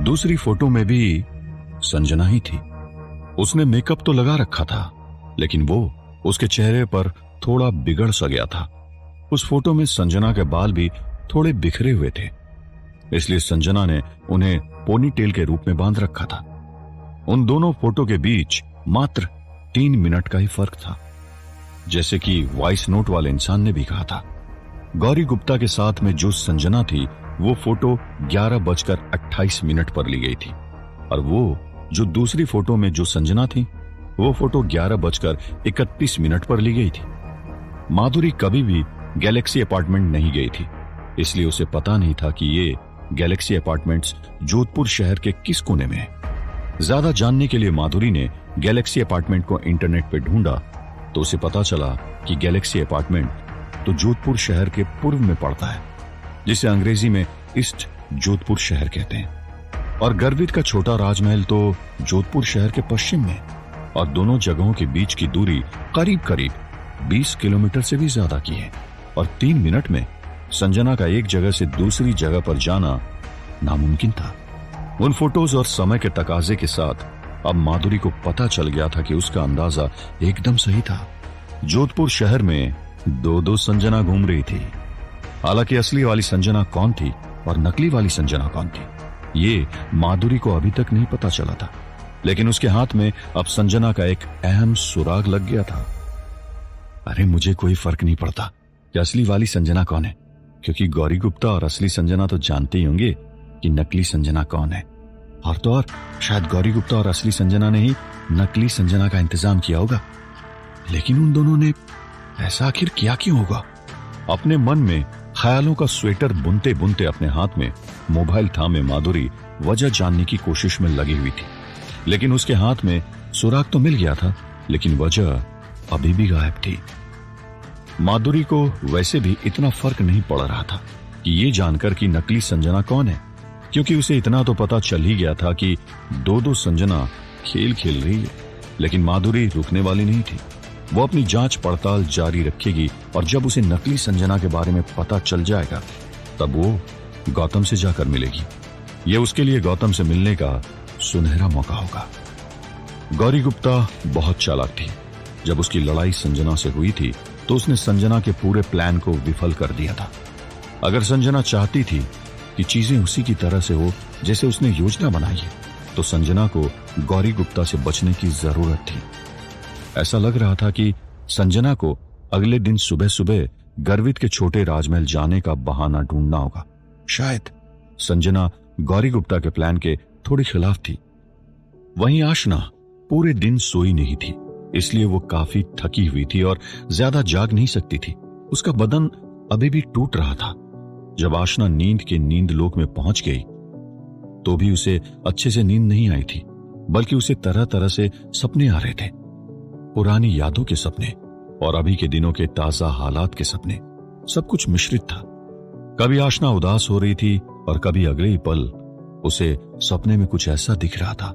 दूसरी फोटो में भी संजना ही थी। उसने मेकअप तो लगा रखा था, लेकिन वो उसके चेहरे पर थोड़ा बिगड़ सा गया था। उस फोटो में संजना के बाल भी थोड़े बिखरे हुए थे, इसलिए संजना ने उन्हें पोनीटेल के रूप में बांध रखा था। उन दोनों फोटो के बीच मात्र 3 मिनट का ही फर्क था, जैसे कि वॉइस नोट वाले इंसान ने भी कहा था। गौरी गुप्ता के साथ में जो संजना थी वो फोटो 11:28 पर ली गई थी, और वो जो दूसरी फोटो में जो संजना थी वो फोटो 11:31 पर ली गई थी। माधुरी कभी भी गैलेक्सी अपार्टमेंट नहीं गई थी, इसलिए उसे पता नहीं था कि ये गैलेक्सी अपार्टमेंट्स जोधपुर शहर के किस कोने में है। ज्यादा जानने के लिए माधुरी ने गैलेक्सी अपार्टमेंट को इंटरनेट पे ढूंढा तो उसे पता चला कि गैलेक्सी अपार्टमेंट तो जोधपुर शहर के पूर्व में पड़ता है, जिसे अंग्रेजी में ईस्ट जोधपुर शहर कहते हैं, और गर्वित का छोटा राजमहल तो जोधपुर शहर के पश्चिम में, और दोनों जगहों के बीच की दूरी करीब करीब 20 किलोमीटर से भी ज्यादा की है। और 3 मिनट में संजना का एक जगह से दूसरी जगह पर जाना नामुमकिन था। उन फोटोज और समय के तकाजे के साथ अब माधुरी को पता चल गया था कि उसका अंदाजा एकदम सही था। जोधपुर शहर में 2 संजना घूम रही थी। हालांकि असली वाली संजना कौन थी और नकली वाली संजना कौन थी, ये माधुरी को अभी तक नहीं पता चला था, लेकिन उसके हाथ में अब संजना का एक अहम सुराग लग गया था। अरे मुझे कोई फर्क नहीं पड़ता कि असली वाली संजना कौन है, क्योंकि गौरी गुप्ता और असली संजना तो जानते ही होंगे कि नकली संजना कौन है। और तो और शायद गौरी गुप्ता और असली संजना ने ही नकली संजना का इंतजाम किया होगा। लेकिन उन दोनों ने ऐसा आखिर किया क्यों होगा? अपने मन में ख्यालों का स्वेटर बुनते बुनते अपने हाथ में मोबाइल थामे माधुरी वजह जानने की कोशिश में लगी हुई थी, लेकिन उसके हाथ में सुराग तो मिल गया था, लेकिन वजह अभी भी गायब थी। माधुरी को वैसे भी इतना फर्क नहीं पड़ रहा था कि ये जानकर कि नकली संजना कौन है, क्योंकि उसे इतना तो पता चल ही गया था कि 2 संजना खेल खेल रही है। लेकिन माधुरी रुकने वाली नहीं थी। वो अपनी जांच पड़ताल जारी रखेगी, और जब उसे नकली संजना के बारे में पता चल जाएगा तब वो गौतम से जाकर मिलेगी। यह उसके लिए गौतम से मिलने का सुनहरा मौका होगा। गौरी गुप्ता बहुत चालाक थी। जब उसकी लड़ाई संजना से हुई थी तो उसने संजना के पूरे प्लान को विफल कर दिया था। अगर संजना चाहती थी कि चीजें उसी की तरह से हो जैसे उसने योजना बनाई है, तो संजना को गौरी गुप्ता से बचने की जरूरत थी। ऐसा लग रहा था कि संजना को अगले दिन सुबह सुबह गर्वित के छोटे राजमहल जाने का बहाना ढूंढना होगा। शायद संजना गौरी गुप्ता के प्लान के थोड़ी खिलाफ थी। वहीं आशना पूरे दिन सोई नहीं थी, इसलिए वो काफी थकी हुई थी और ज्यादा जाग नहीं सकती थी। उसका बदन अभी भी टूट रहा था। जब आशना नींद के नींद लोक में पहुंच गई तो भी उसे अच्छे से नींद नहीं आई थी, बल्कि उसे तरह तरह से सपने आ रहे थे। पुरानी यादों के सपने और अभी के दिनों के ताजा हालात के सपने, सब कुछ मिश्रित था। कभी आशना उदास हो रही थी और कभी अगले ही पल उसे सपने में कुछ ऐसा दिख रहा था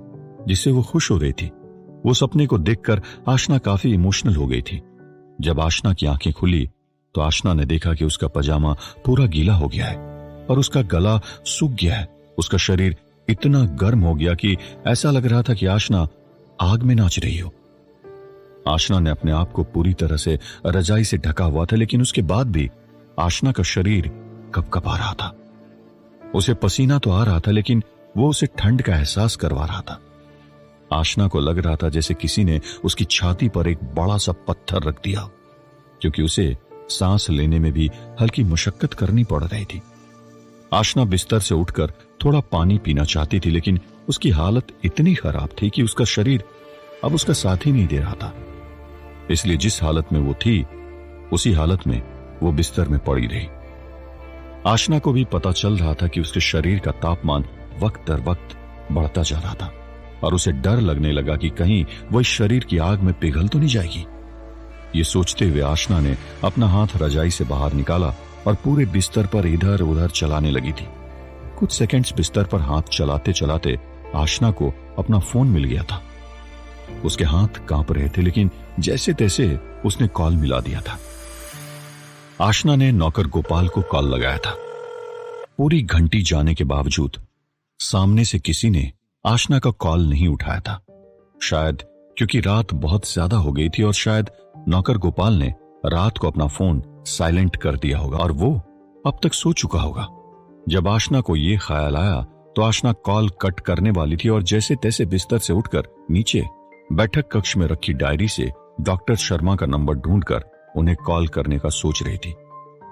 जिससे वो खुश हो रही थी। वो सपने को देखकर आशना काफी इमोशनल हो गई थी। जब आशना की आंखें खुली तो आशना ने देखा कि उसका पजामा पूरा गीला हो गया है और उसका गला सूख गया है। उसका शरीर इतना गर्म हो गया कि ऐसा लग रहा था कि आशना आग में नाच रही हो। आशना ने अपने आप को पूरी तरह से रजाई से ढका हुआ था, लेकिन उसके बाद भी आशना का शरीर कपकपा रहा था। उसे पसीना तो आ रहा था, लेकिन वो उसे ठंड का एहसास करवा रहा था। आशना को लग रहा था जैसे किसी ने उसकी छाती पर एक बड़ा सा पत्थर रख दिया, क्योंकि उसे सांस लेने में भी हल्की मुशक्कत करनी पड़ रही थी। आशना बिस्तर से उठकर थोड़ा पानी पीना चाहती थी, लेकिन उसकी हालत इतनी खराब थी कि उसका शरीर अब उसका साथ ही नहीं दे रहा था। इसलिए जिस हालत में वो थी उसी हालत में वो बिस्तर में पड़ी रही। आशना को भी पता चल रहा था कि उसके शरीर का तापमान वक्त दर वक्त बढ़ता जा रहा था और उसे डर लगने लगा कि कहीं वो इस शरीर की आग में पिघल तो नहीं जाएगी। ये सोचते हुए आशना ने अपना हाथ रजाई से बाहर निकाला और पूरे बिस्तर पर इधर उधर चलाने लगी थी। कुछ सेकंड्स बिस्तर पर हाथ चलाते चलाते आशना को अपना फोन मिल गया था। उसके हाथ कांप रहे थे, लेकिन जैसे तैसे उसने कॉल मिला दिया था। आशना ने नौकर गोपाल को कॉल लगाया था। पूरी घंटी जाने के बावजूद सामने से किसी ने आशना का कॉल नहीं उठाया था। शायद क्योंकि रात बहुत ज्यादा हो गई थी और शायद नौकर गोपाल ने रात को अपना फोन साइलेंट कर दिया होगा और वो अब तक सो चुका होगा। जब आशना को यह ख्याल आया तो आशना कॉल कट करने वाली थी और जैसे तैसे बिस्तर से उठकर नीचे बैठक कक्ष में रखी डायरी से डॉक्टर शर्मा का नंबर ढूंढकर उन्हें कॉल करने का सोच रही थी।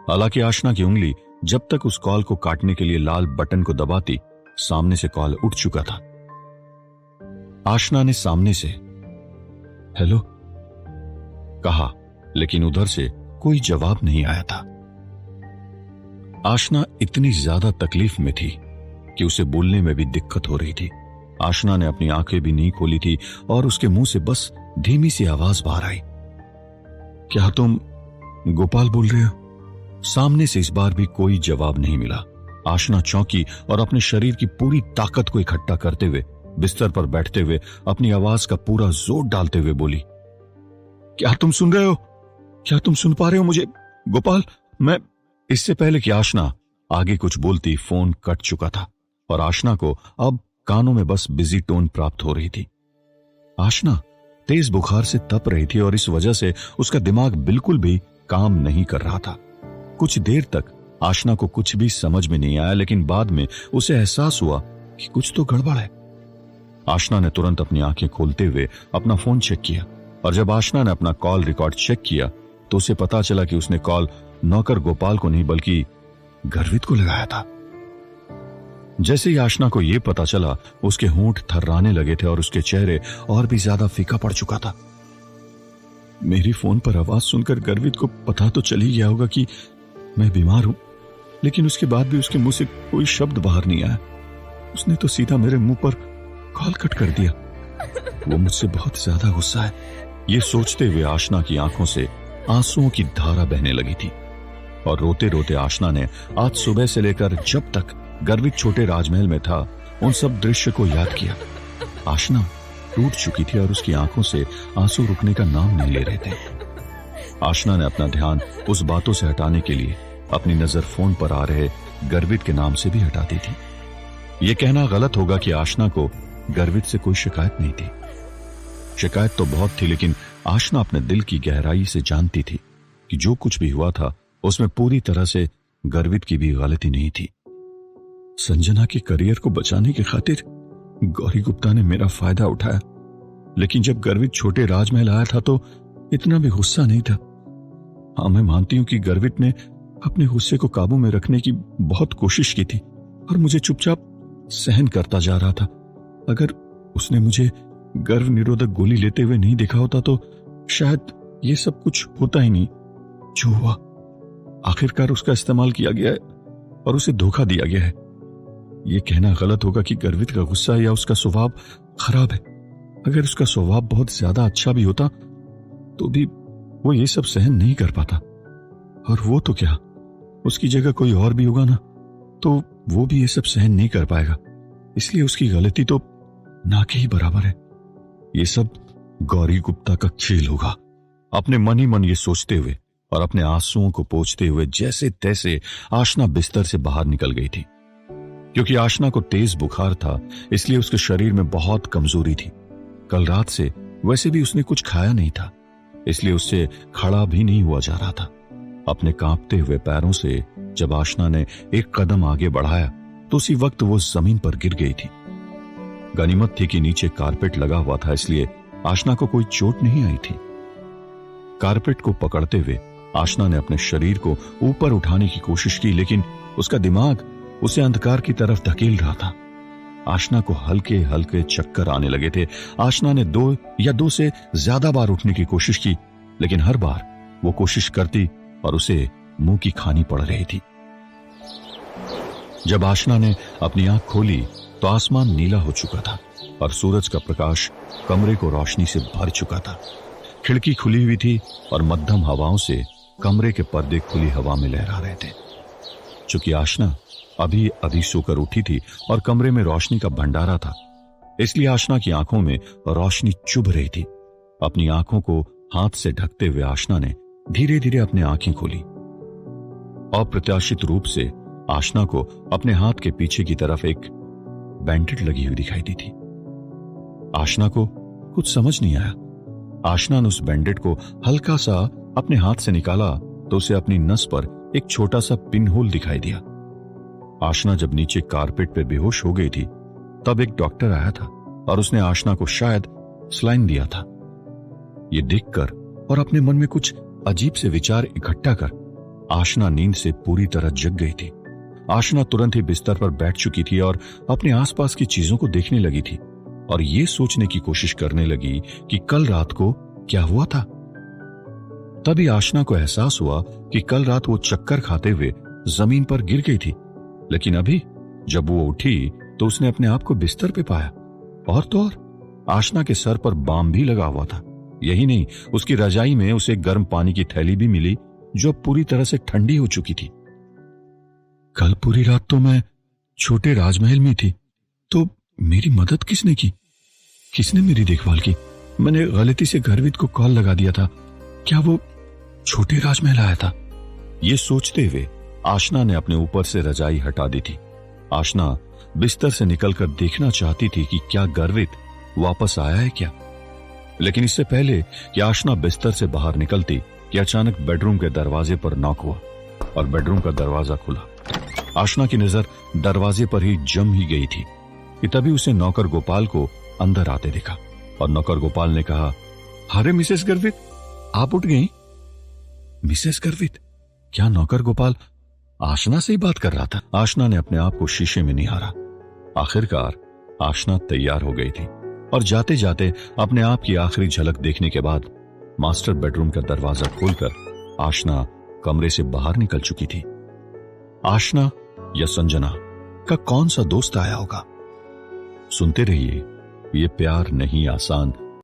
हालांकि आशना की उंगली जब तक उस कॉल को काटने के लिए लाल बटन को दबाती, सामने से कॉल उठ चुका था। आशना ने सामने से हेलो कहा, लेकिन उधर से कोई जवाब नहीं आया था। आशना इतनी ज्यादा तकलीफ में थी कि उसे बोलने में भी दिक्कत हो रही थी। आशना ने अपनी आंखें भी नहीं खोली थी और उसके मुंह से बस धीमी सी आवाज बाहर आई, क्या तुम गोपाल बोल रहे हो? सामने से इस बार भी कोई जवाब नहीं मिला। आशना चौंकी और अपने शरीर की पूरी ताकत को इकट्ठा करते हुए बिस्तर पर बैठते हुए अपनी आवाज का पूरा जोर डालते हुए बोली, क्या तुम सुन रहे हो? क्या तुम सुन पा रहे हो मुझे? गोपाल, मैं। इससे पहले कि आशना आगे कुछ बोलती, फोन कट चुका था और आशना को अब कानों में बस बिजी टोन प्राप्त हो रही थी। आशना तेज बुखार से तप रही थी और इस वजह से उसका दिमाग बिल्कुल भी काम नहीं कर रहा था। कुछ देर तक आशना को कुछ भी समझ में नहीं आया, लेकिन बाद में उसे एहसास हुआ कि कुछ तो गड़बड़ है। आशना ने तुरंत अपनी आंखें खोलते हुए अपना फोन चेक किया और जब आशना ने अपना कॉल रिकॉर्ड चेक किया तो उसे पता चला कि उसने कॉल नौकर गोपाल को नहीं बल्कि गर्वित को लगाया था। जैसे ही आशना को यह पता चला, उसके होंठ थर्राने लगे थे और उसके चेहरे और भी ज्यादा फीका पड़ चुका था। मेरी फोन पर आवाज सुनकर गर्वित को पता तो चल ही गया होगा कि मैं बीमार हूं, लेकिन उसके बाद भी उसके मुंह से कोई शब्द बाहर नहीं आया। उसने तो सीधा मेरे मुंह पर कॉल कट कर दिया। वो मुझसे बहुत ज्यादा गुस्सा है। ये सोचते हुए आशना की आंखों से आंसुओं की धारा बहने लगी थी और रोते रोते आशना ने आज सुबह से लेकर जब तक गर्वित छोटे राजमहल में था उन सब दृश्य को याद किया। आशना टूट चुकी थी और उसकी आंखों से आंसू रुकने का नाम नहीं ले रहे थे। आशना ने अपना ध्यान उस बातों से हटाने के लिए अपनी नजर फोन पर आ रहे गर्वित के नाम से भी हटा दी थी। यह कहना गलत होगा कि आशना को गर्वित से कोई शिकायत नहीं थी। शिकायत तो बहुत थी, लेकिन आशना अपने दिल की गहराई से जानती थी कि जो कुछ भी हुआ था उसमें पूरी तरह से गर्वित की भी गलती नहीं थी। संजना के करियर को बचाने की खातिर गौरी गुप्ता ने मेरा फायदा उठाया, लेकिन जब गर्वित छोटे राजमहल आया था तो इतना भी गुस्सा नहीं था। हाँ, मैं मानती हूं कि गर्वित ने अपने गुस्से को काबू में रखने की बहुत कोशिश की थी और मुझे चुपचाप सहन करता जा रहा था। अगर उसने मुझे गर्व निरोधक गोली लेते हुए नहीं देखा होता तो शायद ये सब कुछ होता ही नहीं जो हुआ। आखिरकार उसका इस्तेमाल किया गया है और उसे धोखा दिया गया है। यह कहना गलत होगा कि गर्वित का गुस्सा या उसका स्वभाव खराब है। अगर उसका स्वभाव बहुत ज्यादा अच्छा भी होता तो भी वो ये सब सहन नहीं कर पाता, और वो तो क्या, उसकी जगह कोई और भी होगा ना, तो वो भी ये सब सहन नहीं कर पाएगा। इसलिए उसकी गलती तो ना के ही बराबर है। ये सब गौरी गुप्ता का खेल होगा। अपने मन ही मन ये सोचते हुए और अपने आंसुओं को पोंछते हुए जैसे तैसे आशना बिस्तर से बाहर निकल गई थी। क्योंकि आशना को तेज बुखार था, इसलिए उसके शरीर में बहुत कमजोरी थी। कल रात से वैसे भी उसने कुछ खाया नहीं था, इसलिए उससे खड़ा भी नहीं हुआ जा रहा था। अपने कांपते हुए पैरों से जब आशना ने एक कदम आगे बढ़ाया तो उसी वक्त वो जमीन पर गिर गई थी। गनीमत थी कि नीचे कारपेट लगा हुआ था, इसलिए आशना को कोई चोट नहीं आई थी। कारपेट को पकड़ते हुए आशना ने अपने शरीर को ऊपर उठाने की कोशिश की, लेकिन उसका दिमाग उसे अंधकार की तरफ धकेल रहा था। आशना को हल्के हल्के चक्कर आने लगे थे। आशना ने 2 या 2 से ज्यादा बार उठने की कोशिश की, लेकिन हर बार वो कोशिश करती और उसे मुंह की खानी पड़ रही थी। जब आशना ने अपनी आंख खोली तो आसमान नीला हो चुका था और सूरज का प्रकाश कमरे को रोशनी से भर चुका था। खिड़की खुली हुई थी और मध्यम हवाओं से कमरे के पर्दे खुली हवा में लहरा रहे थे। चूंकि आशना अभी अभी सोकर उठी थी और कमरे में रोशनी का भंडारा था, इसलिए आशना की आंखों में रोशनी चुभ रही थी। अपनी आंखों को हाथ से ढकते हुए आशना ने धीरे धीरे अपनी आंखें खोली। अप्रत्याशित रूप से आशना को अपने हाथ के पीछे की तरफ एक बैंडेड लगी हुई दिखाई दी थी। आशना को कुछ समझ नहीं आया। आशना ने उस बैंडेड को हल्का सा अपने हाथ से निकाला तो उसे अपनी नस पर एक छोटा सा पिन होल दिखाई दिया। आशना जब नीचे कारपेट पे बेहोश हो गई थी तब एक डॉक्टर आया था और उसने आशना को शायद स्लाइन दिया था। ये देखकर और अपने मन में कुछ अजीब से विचार इकट्ठा कर आशना नींद से पूरी तरह जग गई थी। आशना तुरंत ही बिस्तर पर बैठ चुकी थी और अपने आसपास की चीजों को देखने लगी थी और ये सोचने की कोशिश करने लगी कि कल रात को क्या हुआ था। तभी आशना को एहसास हुआ कि कल रात वो चक्कर खाते हुए जमीन पर गिर गई थी, लेकिन अभी जब वो उठी तो उसने अपने आप को बिस्तर पे पाया। और तो और आशना के सर पर बाम भी लगा हुआ था। यही नहीं, उसकी रजाई में उसे गर्म पानी की थैली भी मिली जो पूरी तरह से ठंडी हो चुकी थी। कल पूरी रात तो मैं छोटे राजमहल में थी, तो मेरी मदद किसने की? किसने मेरी देखभाल की? मैंने गलती से घरवीत को कॉल लगा दिया था। क्या वो छोटे राजमहल आया था? ये सोचते हुए आशना ने अपने ऊपर से रजाई हटा दी थी। आशना बिस्तर से निकलकर देखना चाहती थी कि क्या गर्वित वापस आया है क्या। लेकिन इससे पहले कि आशना बिस्तर से बाहर निकलती कि अचानक बेडरूम के दरवाजे पर नॉक हुआ और बेडरूम का दरवाजा खुला। आशना की नजर दरवाजे पर ही जम ही गई थी कि तभी उसे नौकर गोपाल को अंदर आते देखा और नौकर गोपाल ने कहा, अरे मिसेस गर्वित, आप उठ गई? मिसेस गर्वित? क्या नौकर गोपाल आशना से ही बात कर रहा था? आशना ने अपने आप को शीशे में निहारा। आखिरकार आशना तैयार हो गई थी और जाते जाते अपने आप की आखिरी झलक देखने के बाद मास्टर बेडरूम का दरवाजा खोलकर आशना कमरे से बाहर निकल चुकी थी। आशना या संजना का कौन सा दोस्त आया होगा? सुनते रहिए ये प्यार नहीं आसान